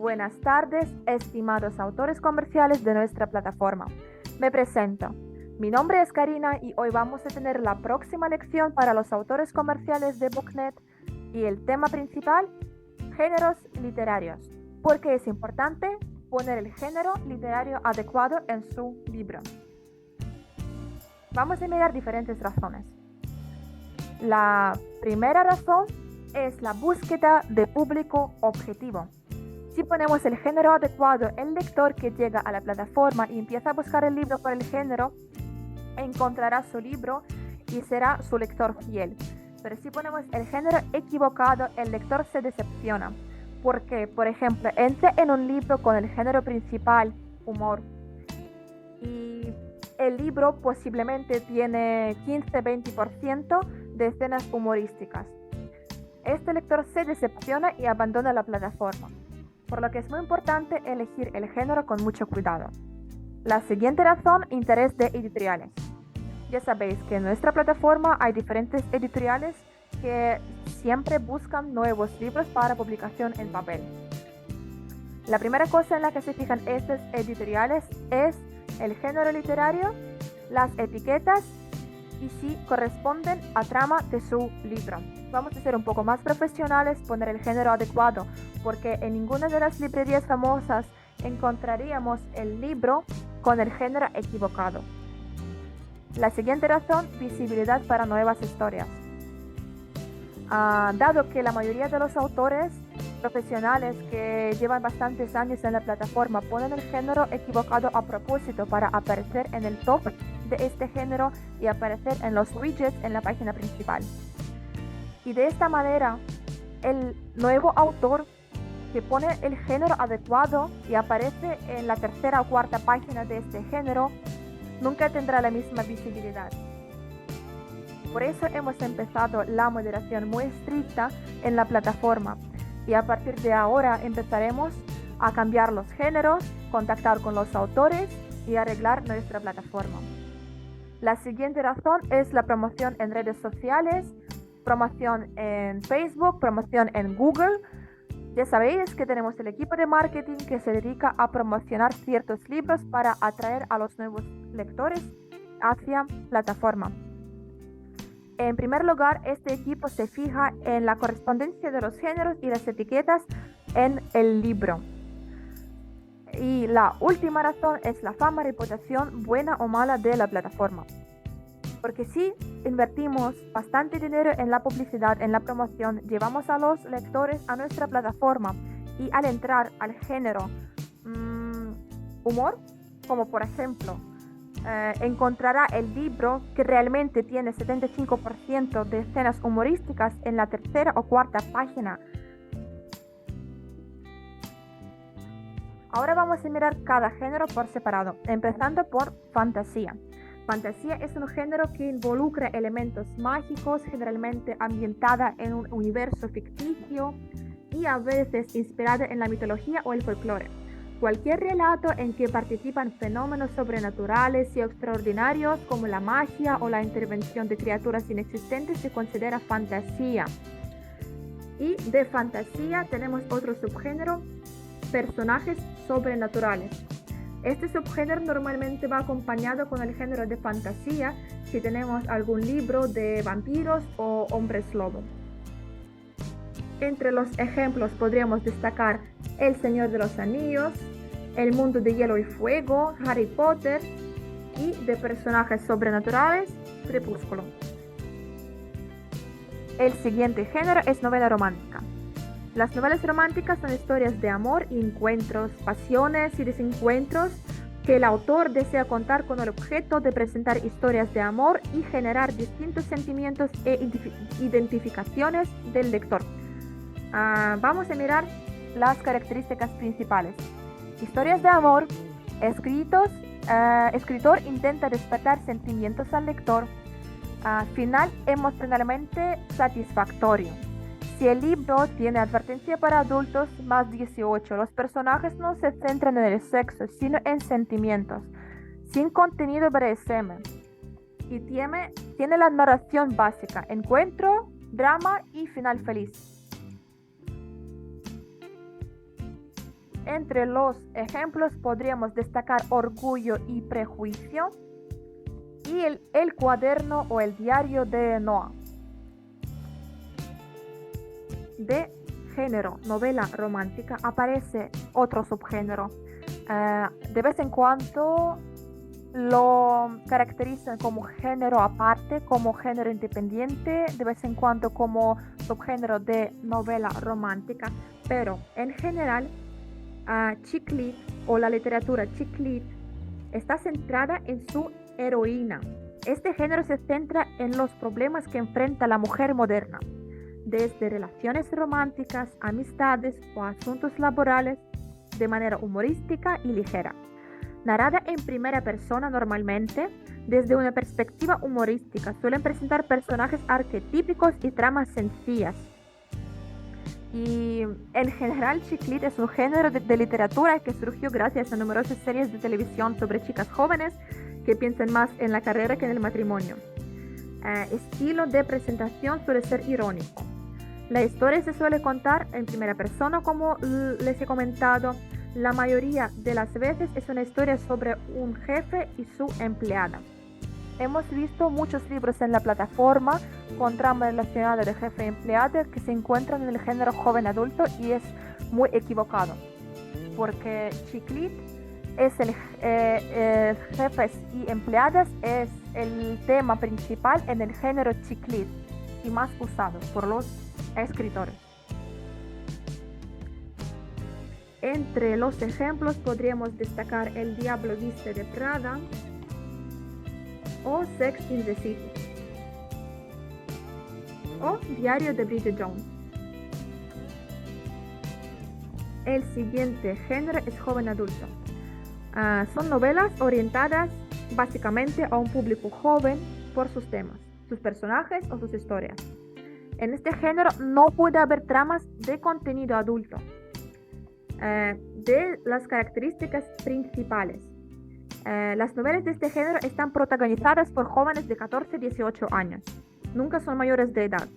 Buenas tardes, estimados autores comerciales de nuestra plataforma. Me presento. Mi nombre es Karina y hoy vamos a tener la próxima lección para los autores comerciales de BookNet y el tema principal, géneros literarios. ¿Por qué es importante poner el género literario adecuado en su libro? Vamos a mirar diferentes razones. La primera razón es la búsqueda de público objetivo. Si ponemos el género adecuado, el lector que llega a la plataforma y empieza a buscar el libro por el género, encontrará su libro y será su lector fiel. Pero si ponemos el género equivocado, el lector se decepciona. Porque, por ejemplo, entra en un libro con el género principal, humor, y el libro posiblemente tiene 15-20% de escenas humorísticas. Este lector se decepciona y abandona la plataforma, por lo que es muy importante elegir el género con mucho cuidado. La siguiente razón, interés de editoriales. Ya sabéis que en nuestra plataforma hay diferentes editoriales que siempre buscan nuevos libros para publicación en papel. La primera cosa en la que se fijan estas editoriales es el género literario, las etiquetas y si corresponden a trama de su libro. Vamos a ser un poco más profesionales, poner el género adecuado, porque en ninguna de las librerías famosas encontraríamos el libro con el género equivocado. La siguiente razón, visibilidad para nuevas historias. Dado que la mayoría de los autores profesionales que llevan bastantes años en la plataforma ponen el género equivocado a propósito para aparecer en el top de este género y aparecer en los widgets en la página principal. Y de esta manera, el nuevo autor que pone el género adecuado y aparece en la tercera o cuarta página de este género, nunca tendrá la misma visibilidad. Por eso hemos empezado la moderación muy estricta en la plataforma y a partir de ahora empezaremos a cambiar los géneros, contactar con los autores y arreglar nuestra plataforma. La siguiente razón es la promoción en redes sociales, promoción en Facebook, promoción en Google. Ya sabéis que tenemos el equipo de marketing que se dedica a promocionar ciertos libros para atraer a los nuevos lectores hacia la plataforma. En primer lugar, este equipo se fija en la correspondencia de los géneros y las etiquetas en el libro. Y la última razón es la fama, reputación, buena o mala de la plataforma. Porque si invertimos bastante dinero en la publicidad, en la promoción, llevamos a los lectores a nuestra plataforma y al entrar al género humor, como por ejemplo, encontrará el libro que realmente tiene 75% de escenas humorísticas en la tercera o cuarta página. Ahora vamos a mirar cada género por separado, empezando por fantasía. Fantasía es un género que involucra elementos mágicos, generalmente ambientada en un universo ficticio y a veces inspirada en la mitología o el folclore. Cualquier relato en que participan fenómenos sobrenaturales y extraordinarios como la magia o la intervención de criaturas inexistentes se considera fantasía. Y de fantasía tenemos otro subgénero, personajes sobrenaturales. Este subgénero normalmente va acompañado con el género de fantasía si tenemos algún libro de vampiros o hombres lobo. Entre los ejemplos podríamos destacar El Señor de los Anillos, El Mundo de Hielo y Fuego, Harry Potter y de personajes sobrenaturales, Crepúsculo. El siguiente género es novela romántica. Las novelas románticas son historias de amor y encuentros, pasiones y desencuentros que el autor desea contar con el objeto de presentar historias de amor y generar distintos sentimientos e identificaciones del lector. Vamos a mirar las características principales. Historias de amor, escritor intenta despertar sentimientos al lector, final emocionalmente satisfactorio. Si el libro tiene advertencia para adultos más 18, los personajes no se centran en el sexo, sino en sentimientos, sin contenido BDSM. Y tiene la narración básica, encuentro, drama y final feliz. Entre los ejemplos podríamos destacar Orgullo y Prejuicio y el cuaderno o el diario de Noah. De género, novela romántica, aparece otro subgénero. De vez en cuando lo caracterizan como género aparte, como género independiente, de vez en cuando como subgénero de novela romántica, pero en general chick lit o la literatura chick lit está centrada en su heroína. Este género se centra en los problemas que enfrenta la mujer moderna, desde relaciones románticas, amistades o asuntos laborales, de manera humorística y ligera. Narrada en primera persona normalmente, desde una perspectiva humorística, suelen presentar personajes arquetípicos y tramas sencillas. Y en general, chick lit es un género de literatura que surgió gracias a numerosas series de televisión sobre chicas jóvenes que piensan más en la carrera que en el matrimonio. Estilo de presentación suele ser irónico. La historia se suele contar en primera persona, como les he comentado. La mayoría de las veces es una historia sobre un jefe y su empleada. Hemos visto muchos libros en la plataforma con trama relacionada de jefe y empleada que se encuentran en el género joven adulto y es muy equivocado, porque chick lit es jefes y empleadas es el tema principal en el género chick lit y más usado por los escritores. Entre los ejemplos podríamos destacar El Diablo Viste de Prada o Sex in the City o Diario de Bridget Jones. El siguiente género es joven adulto. Son novelas orientadas básicamente a un público joven por sus temas, sus personajes o sus historias. En este género no puede haber tramas de contenido adulto. De las características principales. Las novelas de este género están protagonizadas por jóvenes de 14 a 18 años. Nunca son mayores de edad.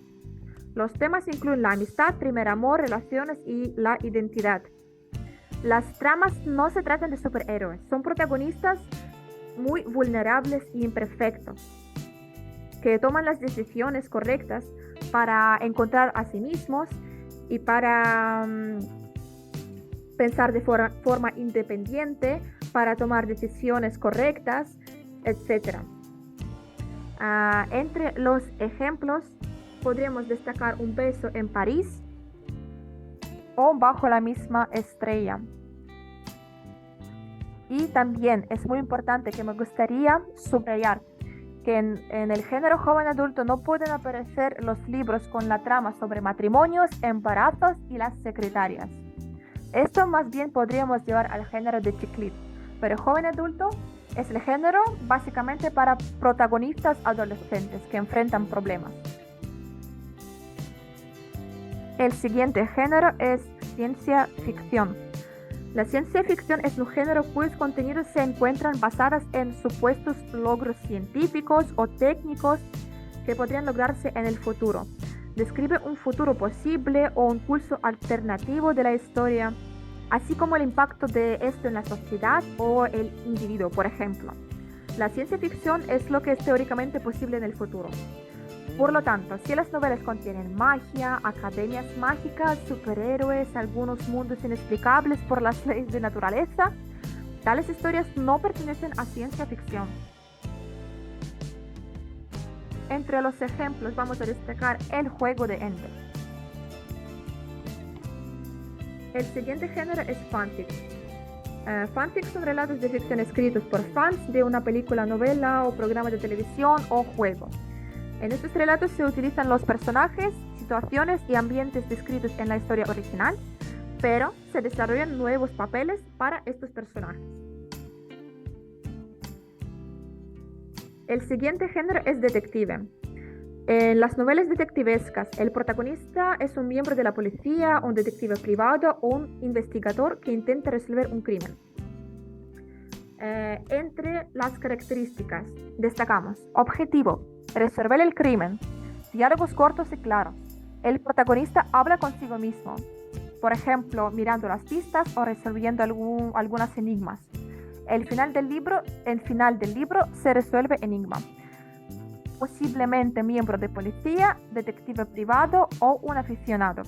Los temas incluyen la amistad, primer amor, relaciones y la identidad. Las tramas no se tratan de superhéroes. Son protagonistas muy vulnerables e imperfectos, que toman las decisiones correctas para encontrar a sí mismos y para pensar de forma independiente, para tomar decisiones correctas, etc. Entre los ejemplos podríamos destacar Un beso en París o Bajo la misma estrella. Y también es muy importante que me gustaría subrayar que en el género joven adulto no pueden aparecer los libros con la trama sobre matrimonios, embarazos y las secretarias. Esto más bien podríamos llevar al género de chick lit, pero joven adulto es el género básicamente para protagonistas adolescentes que enfrentan problemas. El siguiente género es ciencia ficción. La ciencia ficción es un género cuyos contenidos se encuentran basados en supuestos logros científicos o técnicos que podrían lograrse en el futuro. Describe un futuro posible o un curso alternativo de la historia, así como el impacto de esto en la sociedad o el individuo, por ejemplo. La ciencia ficción es lo que es teóricamente posible en el futuro. Por lo tanto, si las novelas contienen magia, academias mágicas, superhéroes, algunos mundos inexplicables por las leyes de naturaleza, tales historias no pertenecen a ciencia ficción. Entre los ejemplos vamos a destacar El juego de Ender. El siguiente género es fanfic. Fanfic son relatos de ficción escritos por fans de una película, novela o programa de televisión o juego. En estos relatos se utilizan los personajes, situaciones y ambientes descritos en la historia original, pero se desarrollan nuevos papeles para estos personajes. El siguiente género es detective. En las novelas detectivescas, el protagonista es un miembro de la policía, un detective privado o un investigador que intenta resolver un crimen. Entre las características destacamos objetivo, resolver el crimen, diálogos cortos y claros. El protagonista habla consigo mismo. por ejemplo, mirando las pistas o resolviendo algunos enigmas. El final del libro se resuelve enigma. Posiblemente miembro de policía, detective privado o un aficionado.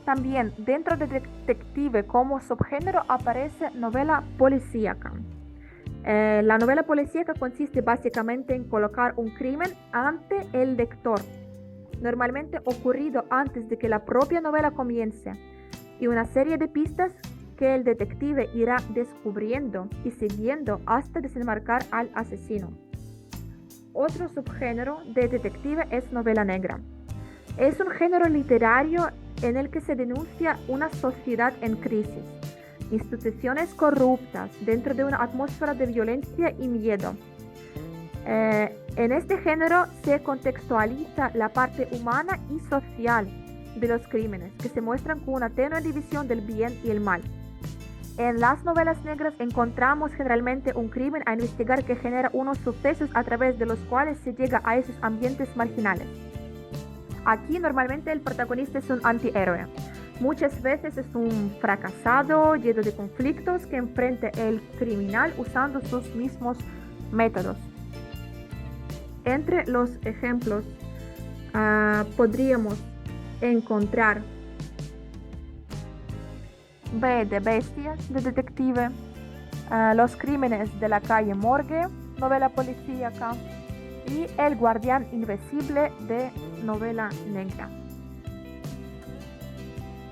También dentro de detective como subgénero aparece novela policíaca. La novela policíaca consiste básicamente en colocar un crimen ante el lector, normalmente ocurrido antes de que la propia novela comience, y una serie de pistas que el detective irá descubriendo y siguiendo hasta desenmarcar al asesino. Otro subgénero de detective es novela negra. Es un género literario en el que se denuncia una sociedad en crisis, instituciones corruptas dentro de una atmósfera de violencia y miedo. En este género se contextualiza la parte humana y social de los crímenes, que se muestran con una tenue división del bien y el mal. En las novelas negras encontramos generalmente un crimen a investigar que genera unos sucesos a través de los cuales se llega a esos ambientes marginales. Aquí normalmente el protagonista es un antihéroe. Muchas veces es un fracasado lleno de conflictos que enfrenta el criminal usando sus mismos métodos. Entre los ejemplos podríamos encontrar B de Bestias, de detective, Los crímenes de la calle Morgue, novela policíaca, y El guardián invisible, de novela negra.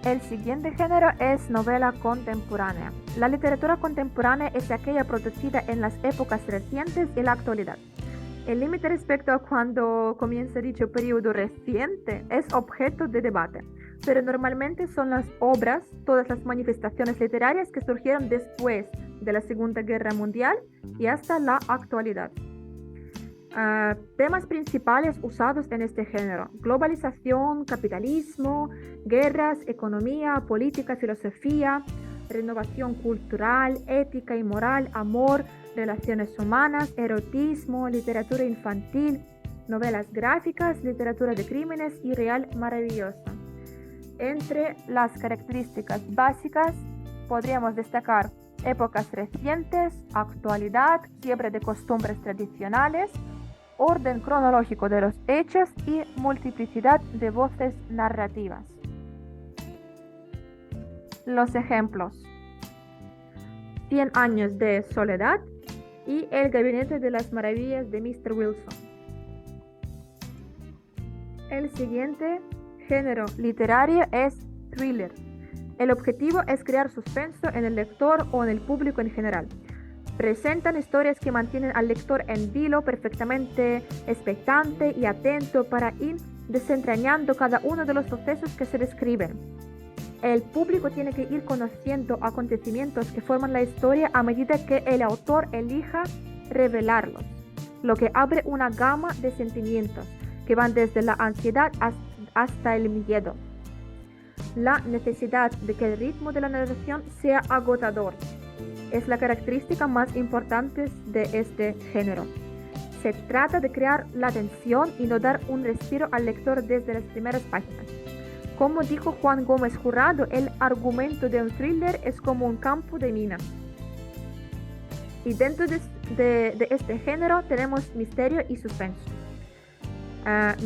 El siguiente género es novela contemporánea. La literatura contemporánea es aquella producida en las épocas recientes y la actualidad. El límite respecto a cuando comienza dicho periodo reciente es objeto de debate, pero normalmente son las obras, todas las manifestaciones literarias que surgieron después de la Segunda Guerra Mundial y hasta la actualidad. Temas principales usados en este género: globalización, capitalismo, guerras, economía, política, filosofía, renovación cultural, ética y moral, amor, relaciones humanas, erotismo, literatura infantil, novelas gráficas, literatura de crímenes y real maravillosa. Entre las características básicas podríamos destacar épocas recientes, actualidad, quiebre de costumbres tradicionales, orden cronológico de los hechos y multiplicidad de voces narrativas. Los ejemplos: 100 años de soledad y El gabinete de las maravillas de Mr. Wilson. El siguiente género literario es thriller. El objetivo es crear suspenso en el lector o en el público en general. Presentan historias que mantienen al lector en vilo, perfectamente expectante y atento para ir desentrañando cada uno de los sucesos que se describen. El público tiene que ir conociendo acontecimientos que forman la historia a medida que el autor elija revelarlos, lo que abre una gama de sentimientos que van desde la ansiedad hasta el miedo. La necesidad de que el ritmo de la narración sea agotador es la característica más importante de este género. Se trata de crear la tensión y no dar un respiro al lector desde las primeras páginas. Como dijo Juan Gómez Jurado, el argumento de un thriller es como un campo de minas. Y dentro de este género tenemos misterio y suspenso.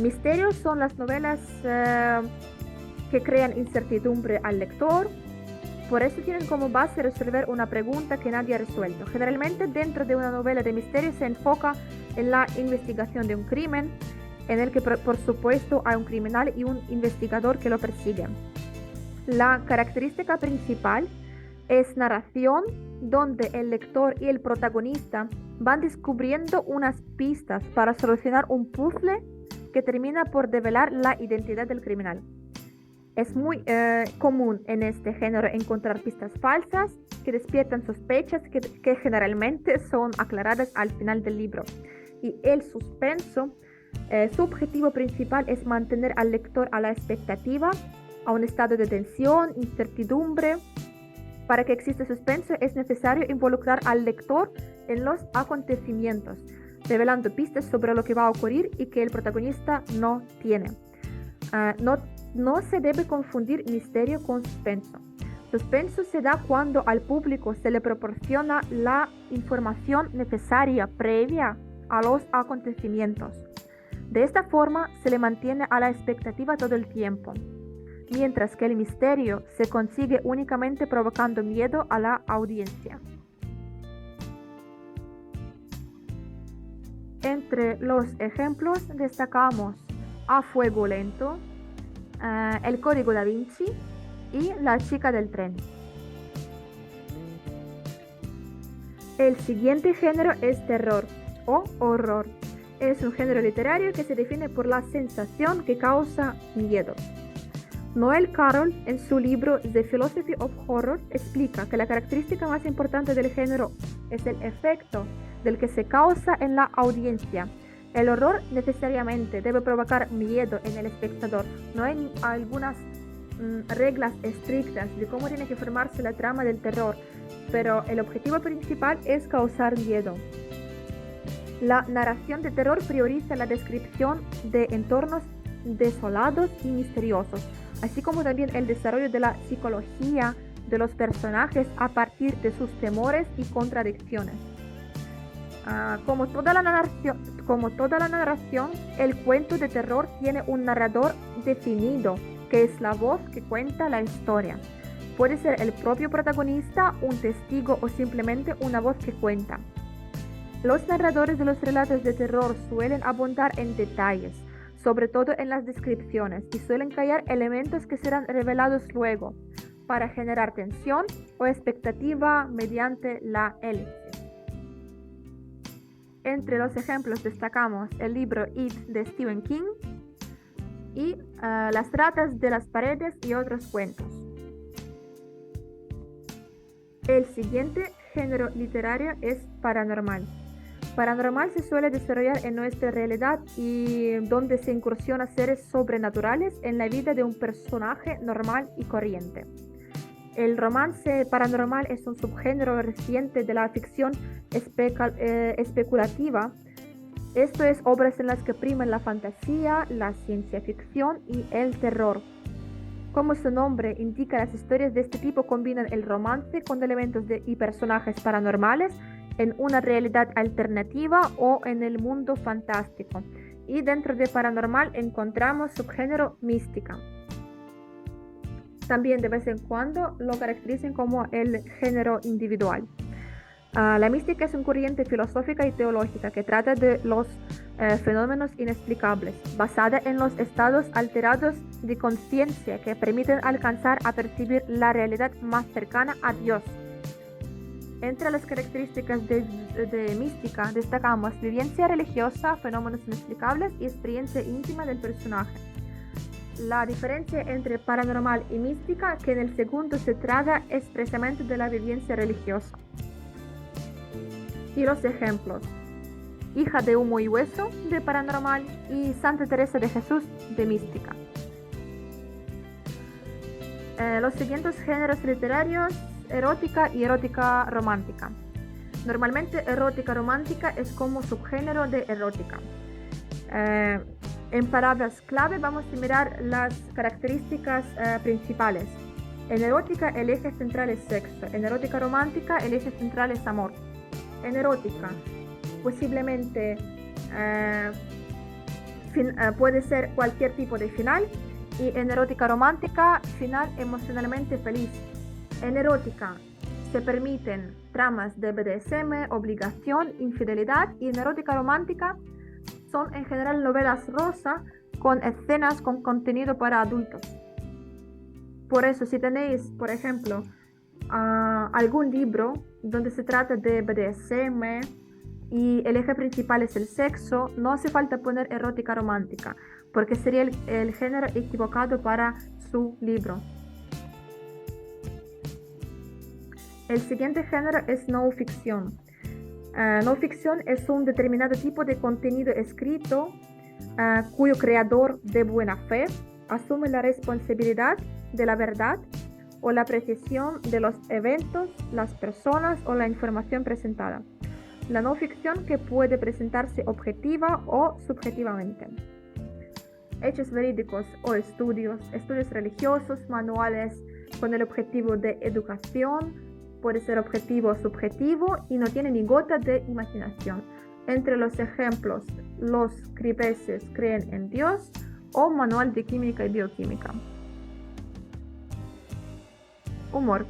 Misterio son las novelas que crean incertidumbre al lector. Por eso tienen como base resolver una pregunta que nadie ha resuelto. Generalmente dentro de una novela de misterio se enfoca en la investigación de un crimen, en el que por supuesto hay un criminal y un investigador que lo persiguen. La característica principal es narración, donde el lector y el protagonista van descubriendo unas pistas para solucionar un puzzle que termina por develar la identidad del criminal. Es muy común en este género encontrar pistas falsas que despiertan sospechas que generalmente son aclaradas al final del libro. Y el suspenso, su objetivo principal es mantener al lector a la expectativa, a un estado de tensión, incertidumbre. Para que exista suspenso es necesario involucrar al lector en los acontecimientos, revelando pistas sobre lo que va a ocurrir y que el protagonista no tiene. No se debe confundir misterio con suspenso. Suspenso se da cuando al público se le proporciona la información necesaria previa a los acontecimientos. De esta forma se le mantiene a la expectativa todo el tiempo, mientras que el misterio se consigue únicamente provocando miedo a la audiencia. Entre los ejemplos destacamos A Fuego Lento, El Código Da Vinci y La Chica del Tren. El siguiente género es terror o horror. Es un género literario que se define por la sensación que causa miedo. Noel Carroll, en su libro The Philosophy of Horror, explica que la característica más importante del género es el efecto del que se causa en la audiencia. El horror necesariamente debe provocar miedo en el espectador. No hay algunas reglas estrictas de cómo tiene que formarse la trama del terror, pero el objetivo principal es causar miedo. La narración de terror prioriza la descripción de entornos desolados y misteriosos, así como también el desarrollo de la psicología de los personajes a partir de sus temores y contradicciones. Como toda la narración, el cuento de terror tiene un narrador definido, que es la voz que cuenta la historia. Puede ser el propio protagonista, un testigo o simplemente una voz que cuenta. Los narradores de los relatos de terror suelen abundar en detalles, sobre todo en las descripciones, y suelen callar elementos que serán revelados luego, para generar tensión o expectativa mediante la elipsis. Entre los ejemplos destacamos el libro It de Stephen King y Las ratas de las paredes y otros cuentos. El siguiente género literario es paranormal. Paranormal se suele desarrollar en nuestra realidad y donde se incursiona seres sobrenaturales en la vida de un personaje normal y corriente. El romance paranormal es un subgénero reciente de la ficción especulativa. Esto es obras en las que priman la fantasía, la ciencia ficción y el terror. Como su nombre indica, las historias de este tipo combinan el romance con elementos y personajes paranormales en una realidad alternativa o en el mundo fantástico. Y dentro de paranormal encontramos subgénero mística. También de vez en cuando lo caracterizan como el género individual. La mística es una corriente filosófica y teológica que trata de los fenómenos inexplicables, basada en los estados alterados de conciencia que permiten alcanzar a percibir la realidad más cercana a Dios. Entre las características de mística destacamos vivencia religiosa, fenómenos inexplicables y experiencia íntima del personaje. La diferencia entre paranormal y mística, que en el segundo se trata expresamente de la vivencia religiosa. Y los ejemplos: Hija de humo y hueso de paranormal y Santa Teresa de Jesús de mística. Los siguientes géneros literarios: erótica y erótica romántica. Normalmente erótica romántica es como subgénero de erótica. En palabras clave vamos a mirar las características principales. En erótica el eje central es sexo, en erótica romántica el eje central es amor. En erótica posiblemente puede ser cualquier tipo de final, y en erótica romántica final emocionalmente feliz. En erótica se permiten tramas de BDSM, obligación, infidelidad, y en erótica romántica son en general novelas rosa con escenas con contenido para adultos. Por eso, si tenéis, por ejemplo, algún libro donde se trata de BDSM y el eje principal es el sexo, no hace falta poner erótica romántica, porque sería el género equivocado para su libro. El siguiente género es no ficción. No ficción es un determinado tipo de contenido escrito cuyo creador de buena fe asume la responsabilidad de la verdad o la precisión de los eventos, las personas o la información presentada. La no ficción que puede presentarse objetiva o subjetivamente. hechos verídicos o estudios religiosos, manuales con el objetivo de educación, puede ser objetivo o subjetivo y no tiene ni gota de imaginación. Entre los ejemplos, los cripeses creen en Dios o manual de química y bioquímica. Humor.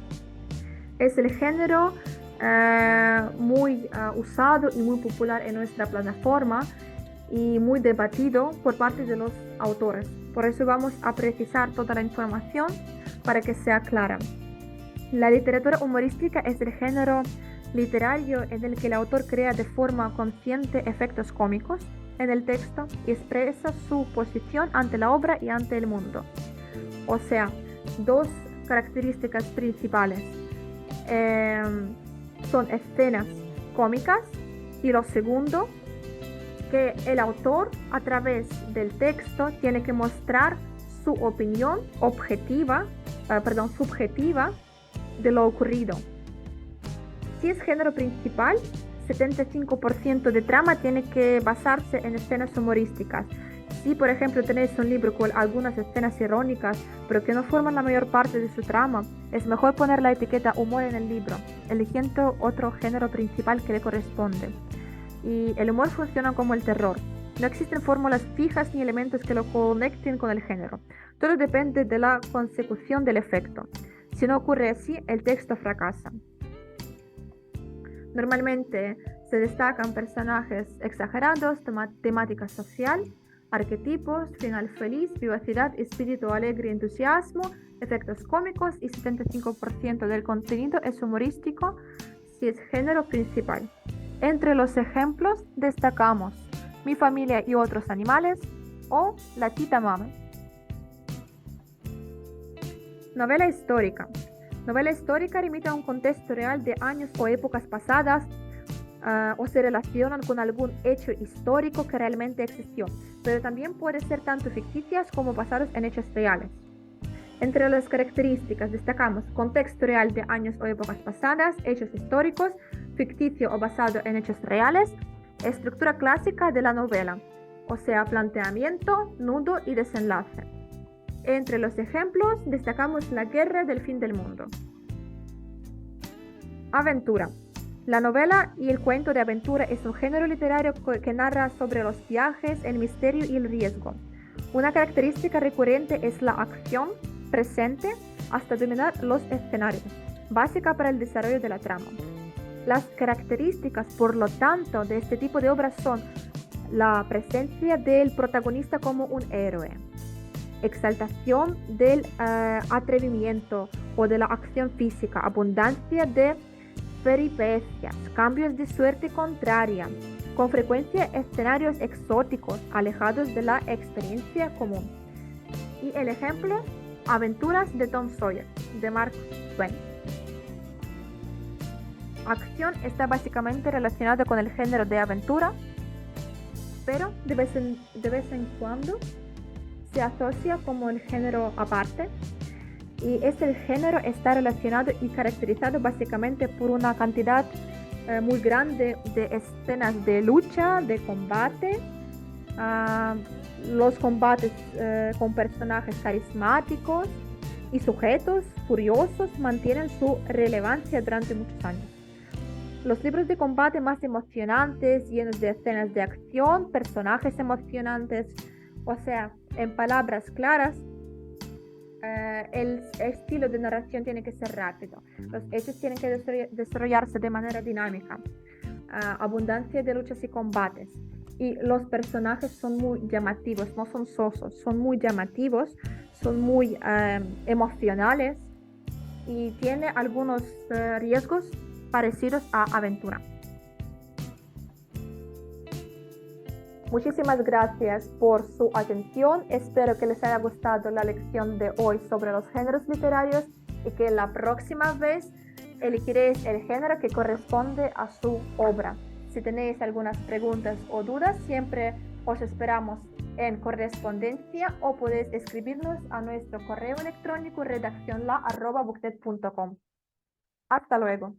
Es el género muy usado y muy popular en nuestra plataforma y muy debatido por parte de los autores. Por eso vamos a precisar toda la información para que sea clara. La literatura humorística es el género literario en el que el autor crea de forma consciente efectos cómicos en el texto y expresa su posición ante la obra y ante el mundo. O sea, dos características principales son escenas cómicas y lo segundo, que el autor a través del texto tiene que mostrar su opinión subjetiva de lo ocurrido. Si es género principal, 75% de trama tiene que basarse en escenas humorísticas. Si, por ejemplo, tenéis un libro con algunas escenas irónicas, pero que no forman la mayor parte de su trama, es mejor poner la etiqueta humor en el libro, eligiendo otro género principal que le corresponde. Y el humor funciona como el terror. No existen fórmulas fijas ni elementos que lo conecten con el género. Todo depende de la consecución del efecto. Si no ocurre así, el texto fracasa. Normalmente se destacan personajes exagerados, temática social, arquetipos, final feliz, vivacidad, espíritu alegre, entusiasmo, efectos cómicos y 75% del contenido es humorístico si es género principal. Entre los ejemplos destacamos Mi familia y otros animales o La tita mama. Novela histórica. Novela histórica remite a un contexto real de años o épocas pasadas o se relacionan con algún hecho histórico que realmente existió, pero también puede ser tanto ficticias como basadas en hechos reales. Entre las características destacamos contexto real de años o épocas pasadas, hechos históricos, ficticio o basado en hechos reales, estructura clásica de la novela, o sea, planteamiento, nudo y desenlace. Entre los ejemplos destacamos La guerra del fin del mundo. Aventura. La novela y el cuento de aventura es un género literario que narra sobre los viajes, el misterio y el riesgo. Una característica recurrente es la acción presente hasta dominar los escenarios, básica para el desarrollo de la trama. Las características, por lo tanto, de este tipo de obras son la presencia del protagonista como un héroe, exaltación del atrevimiento o de la acción física, abundancia de peripecias, cambios de suerte contraria, con frecuencia escenarios exóticos, alejados de la experiencia común. Y el ejemplo, Aventuras de Tom Sawyer, de Mark Twain. Acción está básicamente relacionada con el género de aventura, pero de vez en cuando se asocia como el género aparte, y este género está relacionado y caracterizado básicamente por una cantidad muy grande de escenas de lucha, de combate, los combates con personajes carismáticos y sujetos furiosos mantienen su relevancia durante muchos años. Los libros de combate más emocionantes, llenos de escenas de acción, personajes emocionantes, o sea, en palabras claras, el estilo de narración tiene que ser rápido. Los hechos tienen que desarrollarse de manera dinámica. Abundancia de luchas y combates. Y los personajes son muy llamativos, no son sosos, son muy llamativos, son muy emocionales y tiene algunos riesgos parecidos a aventura. Muchísimas gracias por su atención. Espero que les haya gustado la lección de hoy sobre los géneros literarios y que la próxima vez elegiréis el género que corresponde a su obra. Si tenéis algunas preguntas o dudas, siempre os esperamos en correspondencia o podéis escribirnos a nuestro correo electrónico redaccionla@booknet.com. Hasta luego.